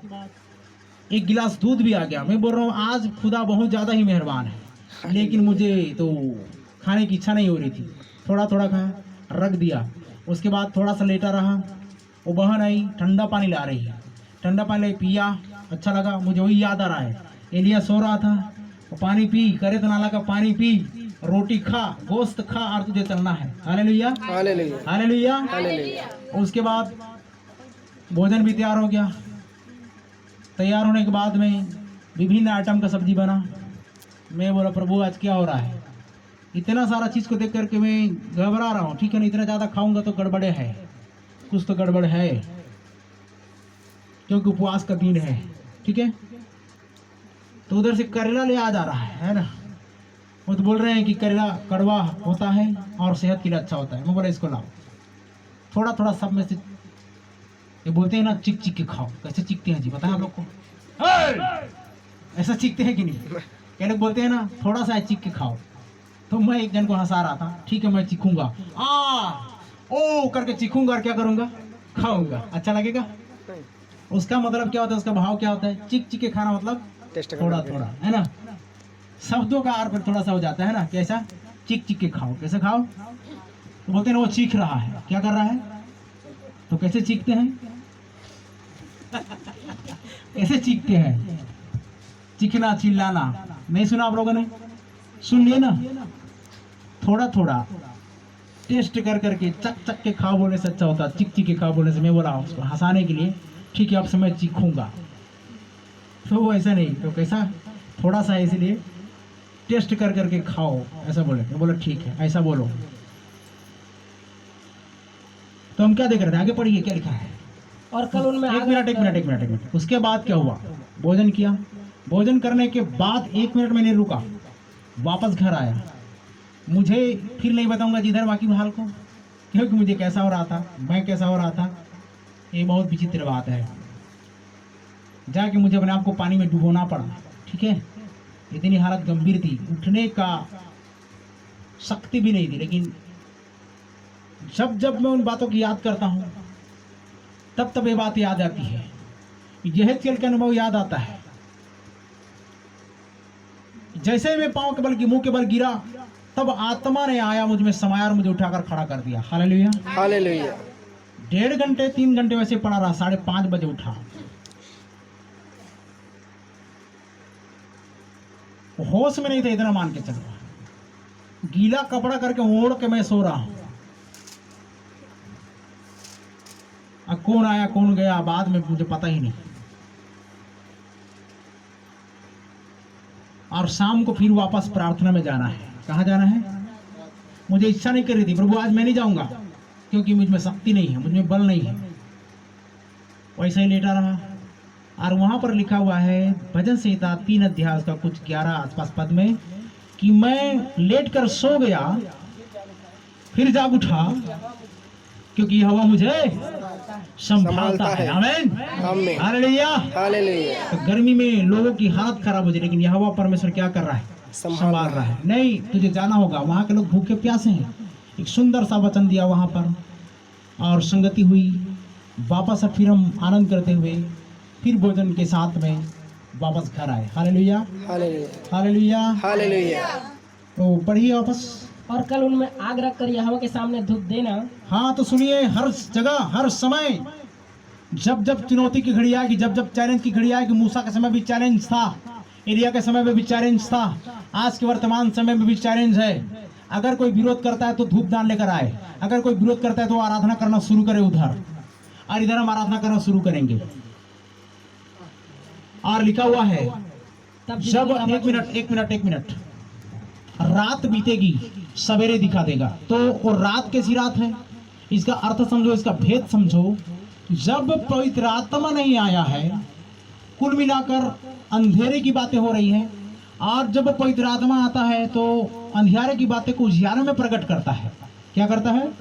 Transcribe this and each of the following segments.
एक गिलास दूध भी आ गया। मैं बोल रहा हूँ आज खुदा बहुत ज़्यादा ही मेहरबान है, लेकिन मुझे तो खाने की इच्छा नहीं हो रही थी। थोड़ा थोड़ा खाया, रख दिया। उसके बाद थोड़ा सा लेटा रहा, वो बहन आई ठंडा पानी ला रही है, ठंडा पानी पिया, अच्छा लगा। मुझे वही याद आ रहा है, एलिया सो रहा था, वो पानी पी, करे तो नाला का पानी पी, रोटी खा, गोश्त खा और तुझे चलना है। Hallelujah, hallelujah, hallelujah. हालेलुया। उसके बाद भोजन भी तैयार हो गया। तैयार होने के बाद में विभिन्न आइटम का सब्जी बना। मैं बोला प्रभु आज क्या हो रहा है? इतना सारा चीज़ को देख करके मैं घबरा रहा हूँ। ठीक है ना, इतना ज़्यादा खाऊंगा तो गड़बड़े है, कुछ तो गड़बड़ है, क्योंकि उपवास का दिन है। ठीक है, तो उधर से करेला ले आ जा रहा है ना। वो तो बोल रहे हैं कि करेला कड़वा होता है और सेहत के लिए अच्छा होता है। मैं बोला इसको लाओ, थोड़ा थोड़ा सब में से। ये बोलते हैं ना चिक चिक के खाओ। कैसे चिकते हैं जी, बताएं आप लोग को? ऐसा चिकते हैं कि नहीं? क्या लोग बोलते हैं ना थोड़ा सा चिक के खाओ। तो मैं एक जन को हंसा रहा था, ठीक है मैं चीखूंगा, ओ करके चीखूंगा और क्या करूंगा? खाऊंगा। अच्छा लगेगा? उसका मतलब क्या होता है, उसका भाव क्या होता है? चिक चिक के खाना मतलब थोड़ा थोड़ा, है ना। शब्दों का अर्थ थोड़ा सा हो जाता है ना, कैसा? चिक चिक के खाओ। कैसे खाओ? तो बोलते हैं ना वो चीख रहा है। क्या कर रहा है? तो कैसे चीखते हैं? कैसे चीखते हैं? चीखना, चिल्लाना नहीं सुना आप लोगों ने? सुन लिए ना? थोड़ा थोड़ा टेस्ट कर करके चक चक के खाओ बोलने से अच्छा होता है चिक चिक के खाओ बोलने से। मैं बोला उसको हंसाने के लिए, ठीक है अब से मैं चीखूंगा। तो वो ऐसा नहीं, तो कैसा? थोड़ा सा, इसलिए टेस्ट कर करके खाओ ऐसा बोले। मैं बोला ठीक है ऐसा बोलो। तो हम क्या देख रहे थे? आगे पढ़िए क्या लिखा है। और कल उनमें एक मिनट। उसके बाद क्या हुआ? भोजन किया। भोजन करने के बाद 1 मिनट मैंने रुका, वापस घर आया। मुझे फिर नहीं बताऊंगा जिधर बाकी हाल को, क्योंकि मुझे कैसा हो रहा था, मैं कैसा हो रहा था, ये बहुत विचित्र बात है। जाके मुझे अपने आप को पानी में डुबोना पड़ा। ठीक है, इतनी हालत गंभीर थी, उठने का शक्ति भी नहीं थी। लेकिन जब जब मैं उन बातों की याद करता हूँ तब तब ये बात याद आती है। यह चल के अनुभव याद आता है। जैसे मैं पांव के बल की मुंह के बल गिरा, तब आत्मा ने आया मुझ में समाया और मुझे उठाकर खड़ा कर दिया। Hallelujah, hallelujah. 1.5 घंटे 3 घंटे वैसे पड़ा रहा। 5:30 बजे उठा। होश में नहीं था, इतना मान के चलो। गीला कपड़ा करके ओढ़ के मैं सो रहा हूं। अब कौन आया कौन गया बाद में मुझे पता ही नहीं। और शाम को फिर वापस प्रार्थना में जाना है। कहाँ जाना है? मुझे इच्छा नहीं कर रही थी, प्रभु आज मैं नहीं जाऊंगा, क्योंकि मुझ में शक्ति नहीं है, मुझ में बल नहीं है। वैसे ही लेटा रहा। और वहां पर लिखा हुआ है भजन संहिता 3 अध्याय उसका कुछ 11 आसपास पद में, कि मैं लेटकर सो गया फिर जाग उठा, क्योंकि यहोवा मुझे संभालता है। आमीन, आमीन, हालेलुया, हालेलुया। तो गर्मी में लोगों की हालत खराब हो जाए, लेकिन यहोवा परमेश्वर क्या कर रहा है? संभाल रहा है। नहीं, तुझे जाना होगा। वहां के लोग भूखे प्यासे हैं। एक सुंदर सा वचन दिया वहां पर, और संगति हुई। वापस फिर हम आनंद करते हुए फिर भोजन के साथ में वापस घर आए। Hallelujah, hallelujah, hallelujah, hallelujah. तो पढ़िए वापस। और कल उनमें आग रख कर यहोवा के सामने धूप देना। हाँ, तो सुनिए, हर जगह हर समय जब जब चुनौती की घड़ी आएगी, जब जब चैलेंज की घड़ी आएगी, मूसा के समय भी चैलेंज था, एलिया के समय में भी चैलेंज था, आज के वर्तमान समय में भी चैलेंज है। अगर कोई विरोध करता है तो धूप दान लेकर आए, अगर कोई विरोध करता है तो आराधना करना शुरू करे उधर, और इधर हम आराधना करना शुरू करेंगे। और लिखा हुआ है जब एक मिनट रात बीतेगी सवेरे दिखा देगा। तो वो रात कैसी रात है, इसका अर्थ समझो, इसका भेद समझो। जब पवित्र आत्मा नहीं आया है, कुल मिलाकर अंधेरे की बातें हो रही हैं, और जब पवित्र आत्मा आता है तो अंधियारे की बातें को उजियारे में प्रकट करता है। क्या करता है?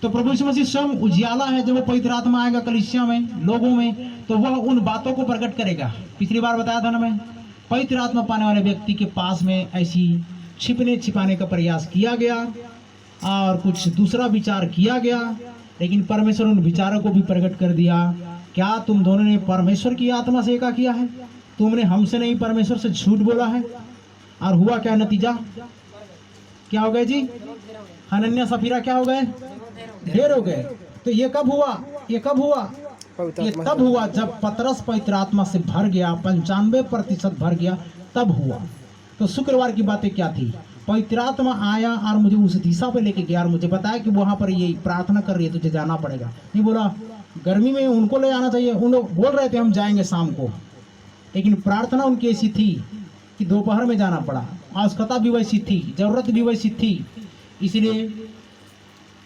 तो प्रभु यीशु मसीह स्वयं उजियाला है। जब वो पवित्र आत्मा आएगा कलीसिया में, लोगों में, तो वह उन बातों को प्रकट करेगा। पिछली बार बताया था ना मैं, पवित्र आत्मा पाने वाले व्यक्ति के पास में ऐसी छिपने छिपाने का प्रयास किया गया और कुछ दूसरा विचार किया गया, लेकिन परमेश्वर उन विचारों को भी प्रकट कर दिया क्या तुम दोनों ने परमेश्वर की आत्मा से एका किया है? तुमने हमसे नहीं परमेश्वर से झूठ बोला है। और हुआ क्या नतीजा? क्या हो गए जी? हनन्या सफीरा क्या हो गए? ढेर हो गए। तो ये कब हुआ? ये कब हुआ? पवित्र ये आत्मा तब हुआ जब पतरस पवित्र आत्मा से भर गया, 95% भर गया, तब हुआ। तो शुक्रवार की बातें क्या थी? पवित्र आत्मा आया और मुझे उस दिशा पे लेके गया और मुझे बताया कि वहां पर ये प्रार्थना कर रही है, तुझे जाना पड़ेगा। नहीं बोला गर्मी में उनको ले आना चाहिए, उन लोग बोल रहे थे हम जाएंगे शाम को, लेकिन प्रार्थना उनकी ऐसी थी कि दोपहर में जाना पड़ा। आवश्यकता भी वैसी थी, जरूरत भी वैसी थी, इसलिए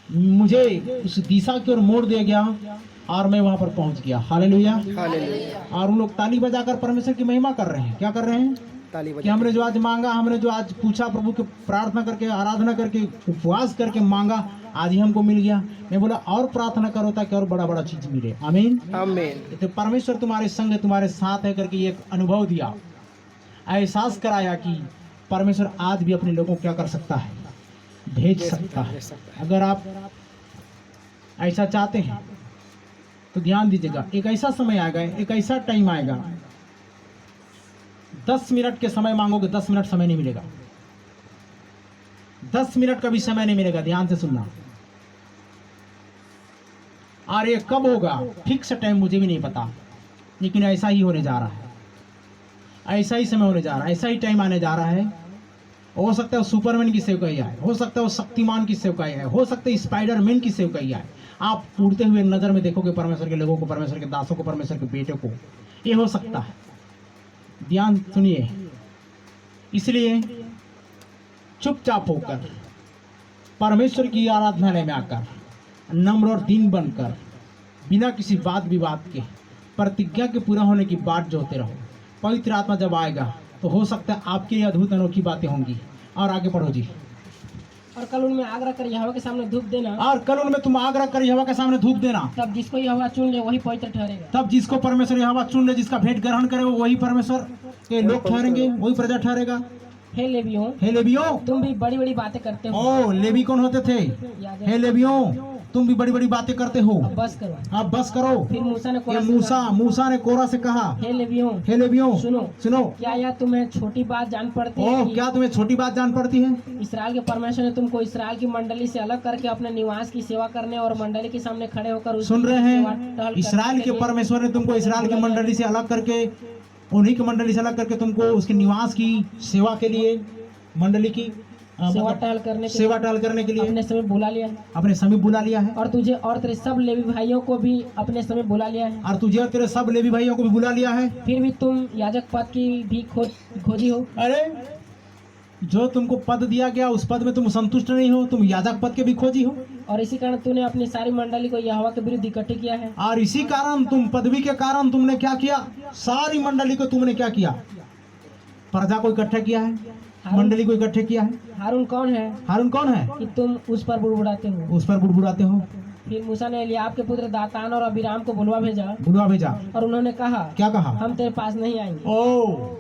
मुझे उस दिशा की ओर मोड़ दिया गया और मैं वहां पर पहुंच गया। हालेलुया। हालेलुया। और उन लोग ताली बजाकर परमेश्वर की महिमा कर रहे हैं। क्या कर रहे हैं? ताली कि बजा। हमने जो आज मांगा, हमने जो आज पूछा, प्रभु के प्रार्थना करके, आराधना करके, उपवास करके मांगा, आज ही हमको मिल गया। मैं बोला और प्रार्थना करो ताकि और बड़ा बड़ा चीज मिले। आमीन। आमीन। तो परमेश्वर तुम्हारे संग है, तुम्हारे साथ है करके एक अनुभव दिया, एहसास कराया कि परमेश्वर आज भी अपने लोगों को क्या कर सकता है? भेज सकता है। अगर आप ऐसा चाहते हैं तो ध्यान दीजिएगा, एक ऐसा समय आएगा, एक ऐसा टाइम आएगा, 10 मिनट के समय मांगोगे, 10 मिनट समय नहीं मिलेगा। 10 मिनट का भी समय नहीं मिलेगा। ध्यान से सुनना। और ये कब होगा फिक्स टाइम मुझे भी नहीं पता, लेकिन ऐसा ही होने जा रहा है, ऐसा ही समय होने जा रहा है, ऐसा ही टाइम आने जा रहा है। हो सकता है वो सुपरमैन की सेवकाई आए, हो सकता है वो शक्तिमान की सेवकाई आए, हो सकता है स्पाइडरमैन की सेवकाई आए। आप उड़ते हुए नजर में देखोगे परमेश्वर के लोगों को, परमेश्वर के दासों को, परमेश्वर के बेटे को। ये हो सकता है। ध्यान सुनिए। इसलिए चुपचाप होकर परमेश्वर की आराधनालय में आकर नम्र और दीन बनकर बिना किसी वाद विवाद के प्रतिज्ञा के पूरा होने की बात जोते रहो। पवित्र आत्मा जब आएगा तो हो सकता है आपके लिए अद्भुत अनोखी बातें होंगी। और आगे पढ़ो जी। और कल उनमें आग रख कर यहोवा के सामने धूप देना, और कल उनमें तुम आग रख कर यहोवा के सामने धूप देना। तब जिसको यहोवा चुन ले वही पवित्र ठहरेगा। तब जिसको परमेश्वर यहोवा चुन ले, जिसका भेंट ग्रहण करे, वो वही परमेश्वर के लोग ठहरेंगे, वही प्रजा ठहरेगा। हे लेवियों, हे लेवियों, तुम भी बड़ी बड़ी बातें करते हो। ओ लेवी कौन होते थे? याजक। हे लेवियों, तुम भी बड़ी बड़ी बातें करते हो। अब बस करो। अब बस करो। फिर मूसा ने ये कोरह से कहा, मूसा ने कोरह से कहा, हे लेवियों, हे लेवियों, सुनो। क्या यह तुम्हें छोटी बात जान पड़ती है ओ कि क्या तुम्हें छोटी बात जान पड़ती है? इसराइल के परमेश्वर ने तुमको इसराइल की मंडली से अलग करके अपने निवास की सेवा करने और मंडली के सामने खड़े होकर उसकी सुन रहे सेवा टहल हैं? करने इसराइल के लिए परमेश्वर ने तुमको इसराइल की मंडली से अलग करके, उन्हीं की मंडली से अलग करके तुमको उसके निवास की सेवा के लिए, मंडली की सेवा टहल करने के सेवा टहल करने के लिए अपने समय बुला लिया है। अपने समीप बुला लिया है। और तुझे और तेरे सब लेवी भाइयों को भी अपने समय बुला लिया है। और तुझे और तेरे सब लेवी भाइयों को भी बुला लिया है। फिर भी तुम याजक पद की भी खोजी हो। अरे जो तुमको पद दिया गया उस पद में तुम संतुष्ट नहीं हो, तुम याजक पद के भी खोजी हो। और इसी कारण तूने अपनी सारी मंडली को यहोवा के विरुद्ध इकट्ठे किया है। और इसी कारण तुम पदवी के कारण तुमने क्या किया? सारी मंडली को तुमने क्या किया? प्रजा को इकट्ठा किया है, मंडली को इकट्ठे किया है। हारून कौन है हारून कौन है? कि तुम उस पर बुड़बुड़ाते हो? उस पर बुड़बुड़ाते हो। फिर मूसा ने एलियाब के पुत्र दातान और अबीराम को बुलवा भेजा और उन्होंने कहा, क्या कहा? हम तेरे पास नहीं आएंगे। ओ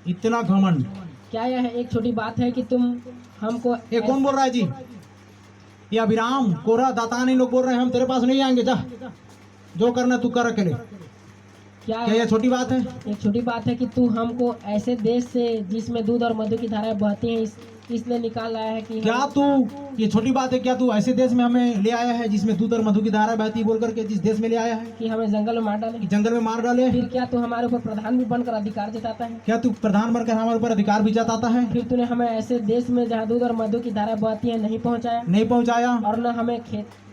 इतना घमंड! क्या यह एक छोटी बात है कि तुम हमको ये कौन बोल रहा है जी? ये अभिराम, कोरा, दातान, लोग बोल रहे हैं हम तेरे पास नहीं आएंगे, जा जो करना तू कर अकेले। क्या क्या ये छोटी बात है? एक छोटी बात है कि तू हमको ऐसे देश से जिसमें दूध और मधु की धाराएं बहती हैं इसलिए निकाल आया है कि क्या तू, ये छोटी बात है क्या तू ऐसे देश में हमें ले आया है जिसमें दूध और मधु की धारा बहती बोल करके, जिस देश में ले आया है कि हमें जंगल में मार डाले? कि जंगल में मार डाले? फिर क्या तू हमारे ऊपर प्रधान भी बनकर अधिकार जताता है? क्या तू प्रधान बनकर हमारे ऊपर अधिकार भी जताता है? फिर तूने हमें ऐसे देश में जहाँ दूध और मधु की धाराएं बहती हैं नहीं पहुँचाया, नहीं पहुंचाया। और न हमें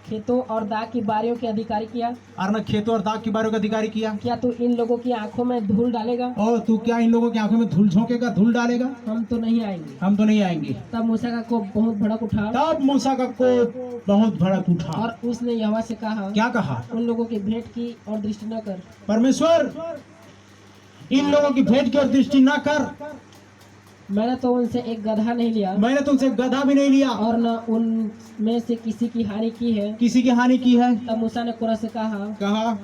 खेतों और दाग की बारियों के अधिकारी किया। और न खेतों और दाग की बारियों का अधिकारी किया। क्या तू इन लोगों की आंखों में धूल डालेगा? और तू क्या इन लोगों की आंखों में धूल झोंकेगा, धूल डालेगा? हम तो नहीं आएंगे। हम तो नहीं आएंगे। तब मूसा का कोप बहुत भड़क उठा तब मूसा का कोप बहुत भड़क उठा और उसने यहोवा से कहा, क्या कहा? उन लोगों की भेंट की और दृष्टि न कर। परमेश्वर इन लोगों की भेंट की और दृष्टि ना कर। मैंने तो उनसे एक गधा नहीं लिया मैंने तुमसे गधा भी नहीं लिया और न उनमें से किसी की हानि की है। किसी की हानि की है। तब मूसा ने कोरह से कहा,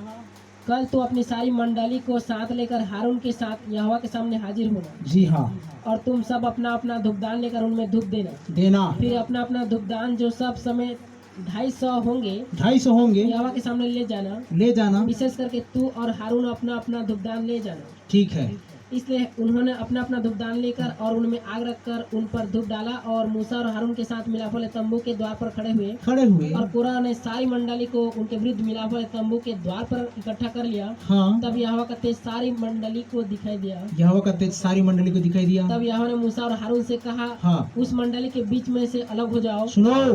कल तो अपनी सारी मंडली को साथ लेकर हारून के साथ यहोवा के सामने हाजिर होना। जी हाँ। और तुम सब अपना अपना धूपदान लेकर उनमें धूप देना। देना। फिर अपना अपना धूपदान जो सब समय 250 होंगे 250 होंगे, यहोवा के सामने ले जाना, ले जाना। विशेष करके तू और हारून अपना अपना धूपदान ले जाना। ठीक है। इसलिए उन्होंने अपना अपना धूपदान लेकर और उनमें आग रखकर उन पर धूप डाला और मूसा और हारून के साथ मिलाप वाले तंबू के द्वार पर खड़े हुए और कोरह ने सारी मंडली को उनके विरुद्ध मिलाप वाले तंबू के द्वार पर इकट्ठा कर लिया। हाँ, तब यहोवा का तेज सारी मंडली को दिखाई दिया। यहोवा का तेज सारी मंडली को दिखाई दिया। तब यहोवा ने मूसा और हारून से कहा, हाँ, उस मंडली के बीच में से अलग हो जाओ। सुनो,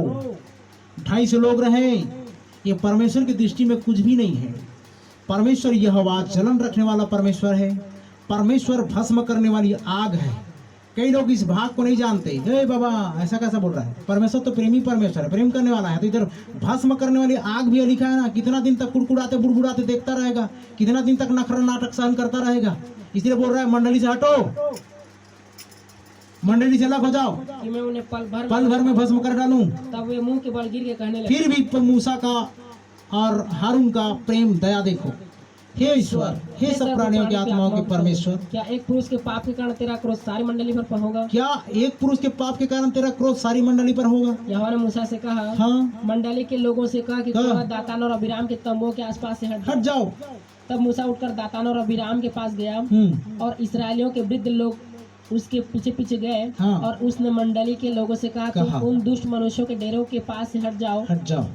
250 लोग रहे, ये परमेश्वर की दृष्टि में कुछ भी नहीं है। परमेश्वर यहोवा जलन रखने वाला परमेश्वर है। परमेश्वर भस्म करने वाली आग है। कई लोग इस भाग को नहीं जानते। हे बाबा, ऐसा कैसा बोल रहा है? परमेश्वर तो प्रेमी परमेश्वर है, प्रेम करने वाला है। तो इधर भस्म करने वाली आग भी लिखा है ना। कितना दिन तक कुड़कुड़ाते बुड़बुड़ाते देखता रहेगा, कितना दिन तक नखरा नाटक सहन करता रहेगा। इसलिए बोल रहा है मंडली से हटो, मंडली से अलग हो जाओ, कि मैं उन्हें पल भर में भस्म कर डालूं। तब वे मुंह के बल गिर के कहने लगे, फिर भी मूसा का और हारून का प्रेम दया देखो। हे ईश्वर, हे सब प्राणियों की आत्माओं के परमेश्वर, क्या एक पुरुष के पाप के कारण तेरा क्रोध सारी मंडली पर होगा? क्या एक पुरुष के पाप के कारण तेरा क्रोध सारी मंडली पर होगा? यहोवा ने मूसा से कहा, हाँ, मंडली के लोगों से कहा कि कहा? कोरह, दातान और अबीराम के तंबुओं के आसपास से हट जाओ। तब मूसा उठकर दातान और अबीराम के पास गया और इसराइलियों के वृद्ध लोग उसके पीछे पीछे गए। हाँ। और उसने मंडली के लोगों से कहा, कहा? तुम उन दुष्ट मनुष्यों के डेरों के पास से हट जाओ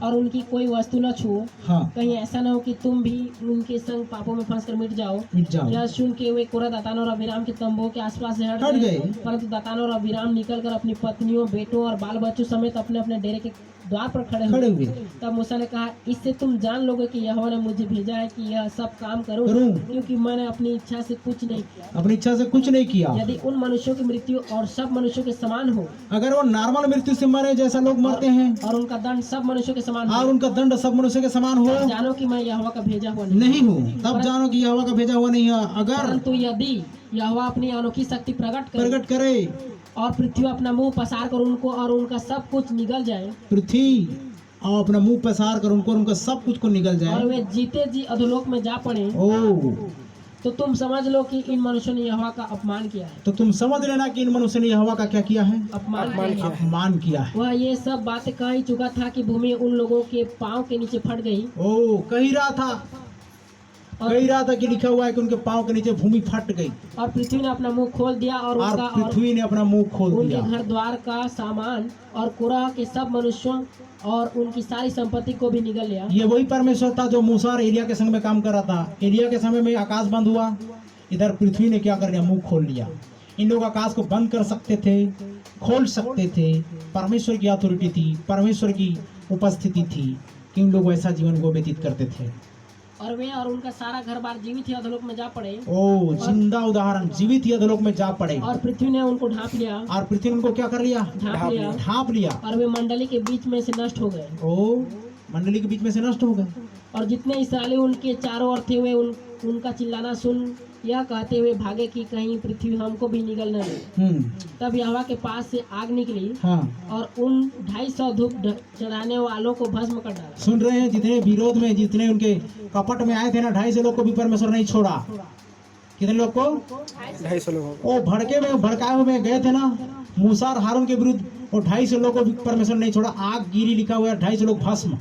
और उनकी कोई वस्तु न छुओ। हाँ, कहीं ऐसा न हो कि तुम भी उनके संग पापों में फंसकर मिट जाओ। यह सुन के वे कोरह, दातान और अबीराम के तंबुओं के आसपास से हट गए। परंतु दातान और अबीराम निकलकर अपनी पत्नियों, बेटों और बाल बच्चों समेत अपने अपने डेरे के द्वार पर खड़े हुए। तब मूसा ने कहा, इससे तुम जान लोगे कि यहोवा ने मुझे भेजा है कि यह सब काम करूं, क्योंकि मैंने अपनी इच्छा से कुछ नहीं किया। अपनी इच्छा से कुछ नहीं किया। यदि उन मनुष्यों की मृत्यु और सब मनुष्यों के समान हो, अगर वो नॉर्मल मृत्यु से मरे जैसा लोग मरते हैं, और उनका दंड सब मनुष्यों के समान और हो, उनका दंड सब मनुष्य के समान हो, जानो कि मैं यहोवा का भेजा हुआ नहीं हूँ। तब जानो कि यहोवा का भेजा हुआ नहीं है। अगर परंतु यदि यहोवा अपनी अनोखी शक्ति प्रकट करे और पृथ्वी अपना मुंह पसार कर उनको और उनका सब कुछ निगल जाए, पृथ्वी और अपना मुंह पसार कर उनको उनका सब कुछ को निगल और जाए, वे जीते जी अधोलोक में जा पड़े, ओ, तो तुम समझ लो कि इन मनुष्यों ने यहोवा का अपमान किया है। तो तुम समझ लेना कि इन मनुष्य ने यहोवा का क्या किया है? अपमान किया है। वह ये सब बातें कह ही चुका था कि भूमि उन लोगों के पांव के नीचे फट गई। ओ, कही रहा था कि लिखा हुआ है कि उनके पांव के नीचे भूमि फट गई और पृथ्वी ने अपना मुंह खोल दिया और उनका और पृथ्वी ने अपना मुंह खोल उनके दिया। घर द्वार का सामान और कोरह के सब मनुष्यों और उनकी सारी संपत्ति को भी निगल लिया। ये वही परमेश्वर था जो मूसा और एलिया के संग में काम कर रहा था। एलिया के समय में आकाश बंद हुआ, इधर पृथ्वी ने क्या कर लिया? मुंह खोल लिया। इन लोग आकाश को बंद कर सकते थे, खोल सकते थे। परमेश्वर की अथॉरिटी थी, परमेश्वर की उपस्थिति थी कि इन लोग वैसा जीवन को व्यतीत करते थे। और वे और उनका सारा घर बार जीवित ही अधोलोक में जा पड़े। ओ, जिंदा उदाहरण, जीवित ही अधोलोक में जा पड़े। और पृथ्वी ने उनको ढांप लिया। और पृथ्वी ने उनको क्या कर लिया? ढांप लिया। और वे मंडली के बीच में से नष्ट हो गए। ओ, मंडली के बीच में से नष्ट हो गए। और जितने इसराइली उनके चारों ओर थे वे उनका चिल्लाना सुन यह कहते हुए भागे कि कहीं पृथ्वी हमको भी निगल न ले। तब यहोवा के पास से आग निकली। हाँ। और उन 250 धूप चढ़ाने वालों को भस्म कर डाला। सुन रहे हैं? जितने विरोध में, जितने उनके कपट में आए थे ना, 250 लोग को भी परमेश्वर नहीं छोड़ा। कितने लोग को? 250 लोग। वो भड़काए हुए गए थे ना मूसा और हारून के विरुद्ध, वो 250 लोग को भी परमेश्वर नहीं छोड़ा। आग गिरी, लिखा हुआ है 250 लोग भस्म।